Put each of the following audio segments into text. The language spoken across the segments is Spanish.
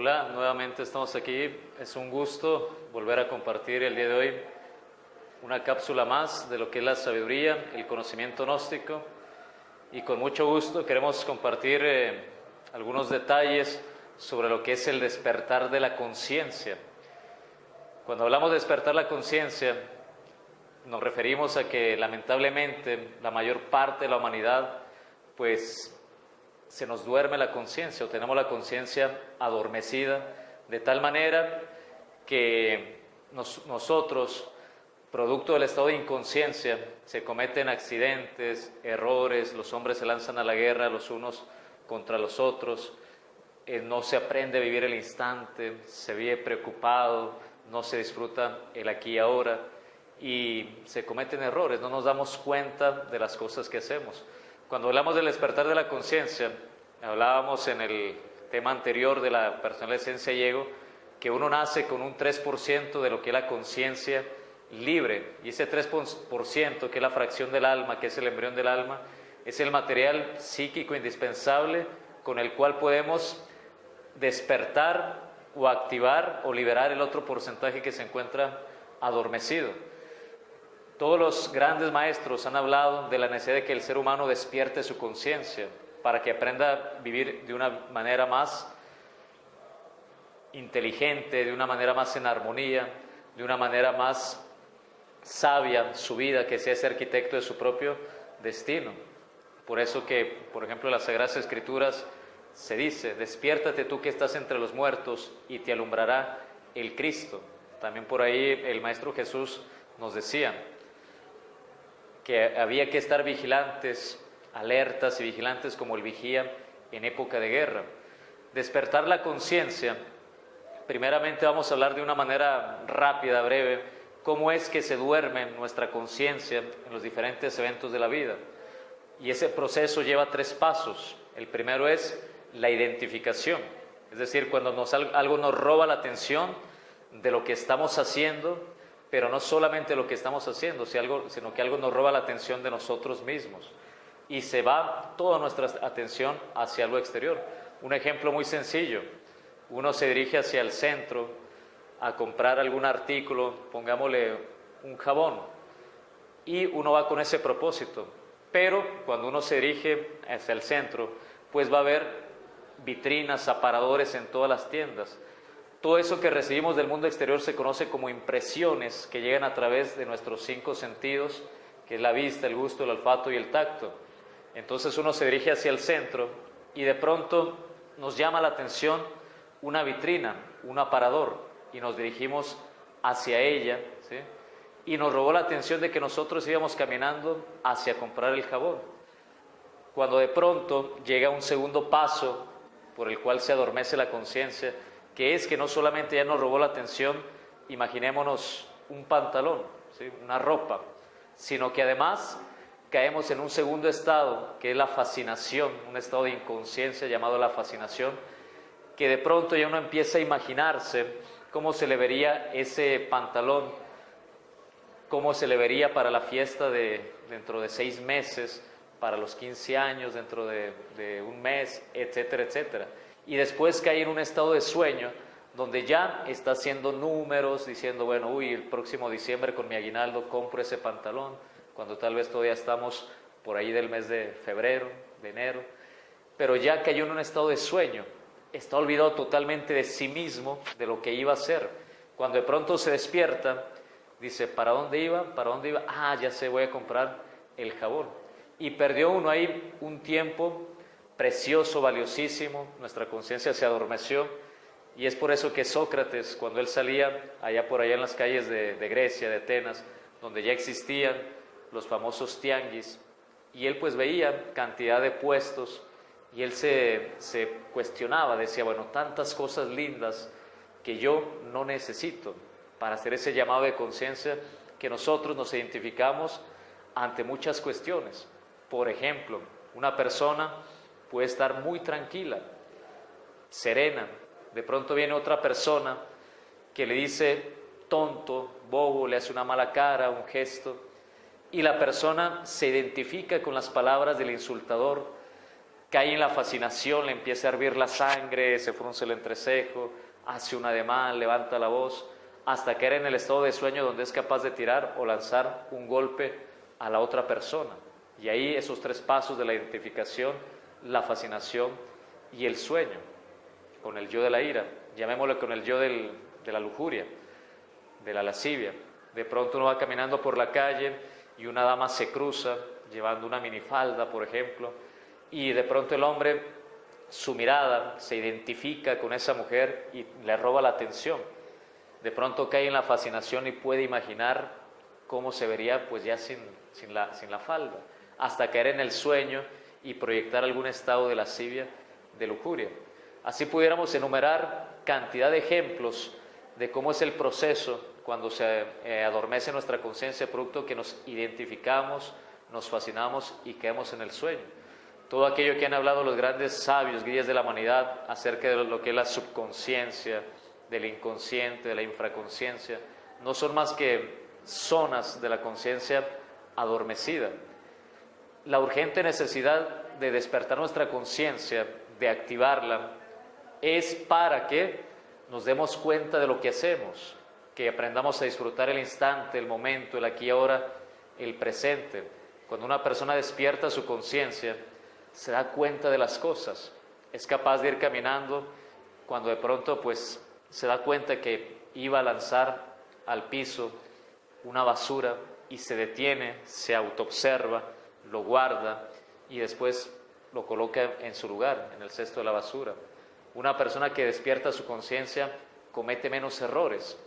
Hola, nuevamente estamos aquí. Es un gusto volver a compartir el día de hoy una cápsula más de lo que es la sabiduría, el conocimiento gnóstico. Y con mucho gusto queremos compartir algunos detalles sobre lo que es el despertar de la conciencia. Cuando hablamos de despertar la conciencia, nos referimos a que lamentablemente la mayor parte de la humanidad pues se nos duerme la conciencia o tenemos la conciencia adormecida de tal manera que nosotros, producto del estado de inconsciencia, se cometen accidentes, errores, los hombres se lanzan a la guerra los unos contra los otros, no se aprende a vivir el instante, se vive preocupado, no se disfruta el aquí y ahora y se cometen errores, no nos damos cuenta de las cosas que hacemos. Cuando hablamos del despertar de la conciencia, hablábamos en el tema anterior de la personal esencia y ego, que uno nace con un 3% de lo que es la conciencia libre, y ese 3%, que es la fracción del alma, que es el embrión del alma, es el material psíquico indispensable con el cual podemos despertar o activar o liberar el otro porcentaje que se encuentra adormecido. Todos los grandes maestros han hablado de la necesidad de que el ser humano despierte su conciencia para que aprenda a vivir de una manera más inteligente, de una manera más en armonía, de una manera más sabia su vida, que sea ese arquitecto de su propio destino. Por eso que, por ejemplo, en las Sagradas Escrituras se dice: despiértate tú que estás entre los muertos y te alumbrará el Cristo. También por ahí el Maestro Jesús nos decía que había que estar vigilantes, alertas y vigilantes como el vigía en época de guerra. Despertar la conciencia, primeramente vamos a hablar de una manera rápida, breve, cómo es que se duerme nuestra conciencia en los diferentes eventos de la vida. Y ese proceso lleva 3 pasos. El primero es la identificación, es decir, cuando algo nos roba la atención de lo que estamos haciendo, pero no solamente lo que estamos haciendo, sino que algo nos roba la atención de nosotros mismos y se va toda nuestra atención hacia algo exterior. Un ejemplo muy sencillo: uno se dirige hacia el centro a comprar algún artículo, pongámosle un jabón, y uno va con ese propósito, pero cuando uno se dirige hacia el centro, pues va a haber vitrinas, aparadores en todas las tiendas. Todo eso que recibimos del mundo exterior se conoce como impresiones que llegan a través de nuestros 5 sentidos, que es la vista, el gusto, el olfato y el tacto. Entonces uno se dirige hacia el centro y de pronto nos llama la atención una vitrina, un aparador, y nos dirigimos hacia ella, ¿sí? Y nos robó la atención de que nosotros íbamos caminando hacia comprar el jabón. Cuando de pronto llega un segundo paso por el cual se adormece la conciencia, que es que no solamente ya nos robó la atención, imaginémonos un pantalón, ¿sí? Una ropa, sino que además caemos en un segundo estado, que es la fascinación, un estado de inconsciencia llamado la fascinación, que de pronto ya uno empieza a imaginarse cómo se le vería ese pantalón, cómo se le vería para la fiesta dentro de 6 meses, para los 15 años, dentro de un mes, etcétera, etcétera. Y después cae en un estado de sueño donde ya está haciendo números, diciendo, bueno, el próximo diciembre con mi aguinaldo compro ese pantalón, cuando tal vez todavía estamos por ahí del mes de febrero, de enero, pero ya cayó en un estado de sueño, está olvidado totalmente de sí mismo, de lo que iba a hacer. Cuando de pronto se despierta, dice, ¿para dónde iba? ¿Para dónde iba? Ah, ya sé, voy a comprar el jabón. Y perdió uno ahí un tiempo precioso, valiosísimo, nuestra conciencia se adormeció, y es por eso que Sócrates, cuando él salía allá por allá en las calles de Grecia, de Atenas, donde ya existían los famosos tianguis, y él pues veía cantidad de puestos, y él se cuestionaba, decía, bueno, tantas cosas lindas que yo no necesito para hacer ese llamado de conciencia, que nosotros nos identificamos ante muchas cuestiones. Por ejemplo, una persona puede estar muy tranquila, serena, de pronto viene otra persona que le dice tonto, bobo, le hace una mala cara, un gesto, y la persona se identifica con las palabras del insultador, cae en la fascinación, le empieza a hervir la sangre, se frunce el entrecejo, hace un ademán, levanta la voz, hasta caer en el estado de sueño donde es capaz de tirar o lanzar un golpe a la otra persona. Y ahí esos tres pasos de la identificación, la fascinación y el sueño, con el yo de la ira, llamémoslo con el yo de la lujuria, de la lascivia. De pronto uno va caminando por la calle y una dama se cruza llevando una minifalda, por ejemplo, y de pronto el hombre, su mirada se identifica con esa mujer y le roba la atención. De pronto cae en la fascinación y puede imaginar cómo se vería pues ya sin la falda, hasta caer en el sueño y proyectar algún estado de lascivia, de lujuria. Así pudiéramos enumerar cantidad de ejemplos de cómo es el proceso cuando se adormece nuestra conciencia, producto que nos identificamos, nos fascinamos y quedamos en el sueño. Todo aquello que han hablado los grandes sabios, guías de la humanidad, acerca de lo que es la subconsciencia, del inconsciente, de la infraconsciencia, no son más que zonas de la conciencia adormecida. La urgente necesidad de despertar nuestra conciencia, de activarla, es para que nos demos cuenta de lo que hacemos, que aprendamos a disfrutar el instante, el momento, el aquí y ahora, el presente. Cuando una persona despierta su conciencia, se da cuenta de las cosas, es capaz de ir caminando cuando de pronto pues se da cuenta que iba a lanzar al piso una basura y se detiene, se autoobserva, lo guarda y después lo coloca en su lugar, en el cesto de la basura. Una persona que despierta su conciencia comete menos errores,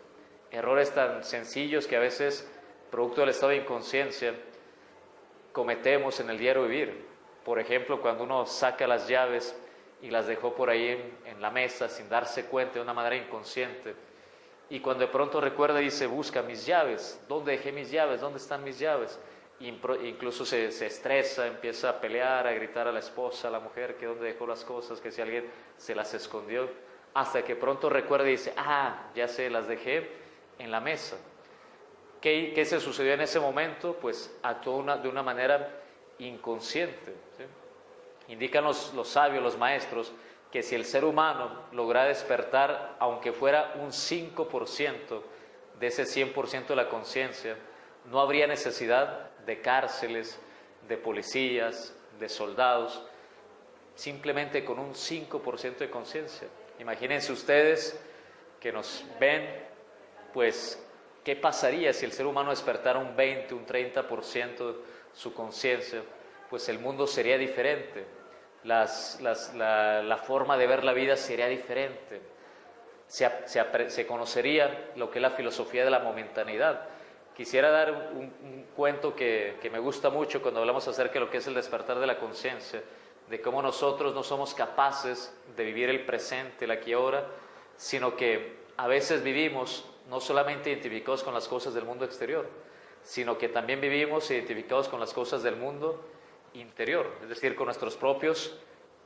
errores tan sencillos que a veces, producto del estado de inconsciencia, cometemos en el diario vivir. Por ejemplo, cuando uno saca las llaves y las dejó por ahí en la mesa sin darse cuenta, de una manera inconsciente, y cuando de pronto recuerda y dice, busca mis llaves, ¿dónde dejé mis llaves? ¿Dónde están mis llaves? Incluso se estresa, empieza a pelear, a gritar a la esposa, a la mujer, que dónde dejó las cosas, que si alguien se las escondió, hasta que pronto recuerda y dice, ya sé, las dejé en la mesa. ¿Qué se sucedió en ese momento? Pues actuó de una manera inconsciente, ¿sí? Indican los sabios, los maestros, que si el ser humano logra despertar, aunque fuera un 5% de ese 100% de la conciencia, no habría necesidad de cárceles, de policías, de soldados, simplemente con un 5% de conciencia. Imagínense ustedes que nos ven, pues, ¿qué pasaría si el ser humano despertara un 20, un 30% de su conciencia? Pues el mundo sería diferente, la forma de ver la vida sería diferente, se conocería lo que es la filosofía de la momentaneidad. Quisiera dar un cuento que me gusta mucho cuando hablamos acerca de lo que es el despertar de la conciencia, de cómo nosotros no somos capaces de vivir el presente, el aquí y ahora, sino que a veces vivimos no solamente identificados con las cosas del mundo exterior, sino que también vivimos identificados con las cosas del mundo interior, es decir, con nuestros propios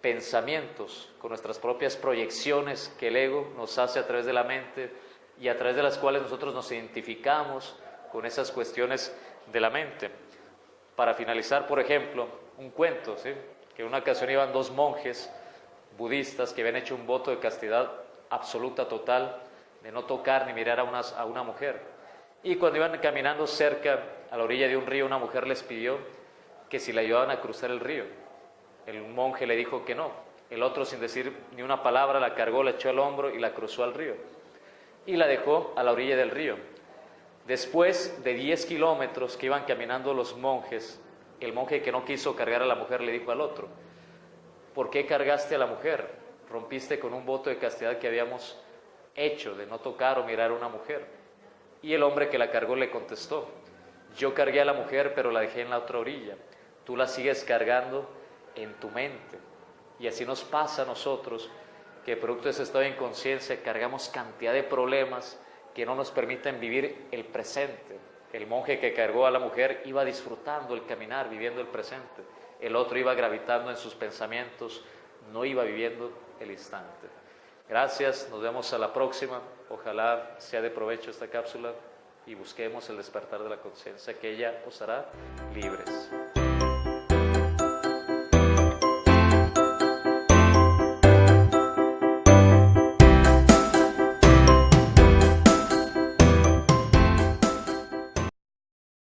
pensamientos, con nuestras propias proyecciones que el ego nos hace a través de la mente y a través de las cuales nosotros nos identificamos con esas cuestiones de la mente. Para finalizar, por ejemplo, un cuento, ¿sí? Que en una ocasión iban dos monjes budistas que habían hecho un voto de castidad absoluta, total, de no tocar ni mirar a una mujer. Y cuando iban caminando cerca, a la orilla de un río, una mujer les pidió que si la ayudaban a cruzar el río. El monje le dijo que no. El otro, sin decir ni una palabra, la cargó, la echó al hombro y la cruzó al río. Y la dejó a la orilla del río. Después de 10 kilómetros que iban caminando los monjes, el monje que no quiso cargar a la mujer le dijo al otro, ¿por qué cargaste a la mujer? Rompiste con un voto de castidad que habíamos hecho de no tocar o mirar a una mujer. Y el hombre que la cargó le contestó, yo cargué a la mujer pero la dejé en la otra orilla, tú la sigues cargando en tu mente. Y así nos pasa a nosotros, que producto de ese estado de inconsciencia cargamos cantidad de problemas que no nos permiten vivir el presente. El monje que cargó a la mujer iba disfrutando el caminar, viviendo el presente. El otro iba gravitando en sus pensamientos, no iba viviendo el instante. Gracias, nos vemos a la próxima. Ojalá sea de provecho esta cápsula y busquemos el despertar de la conciencia, que ella os hará libres.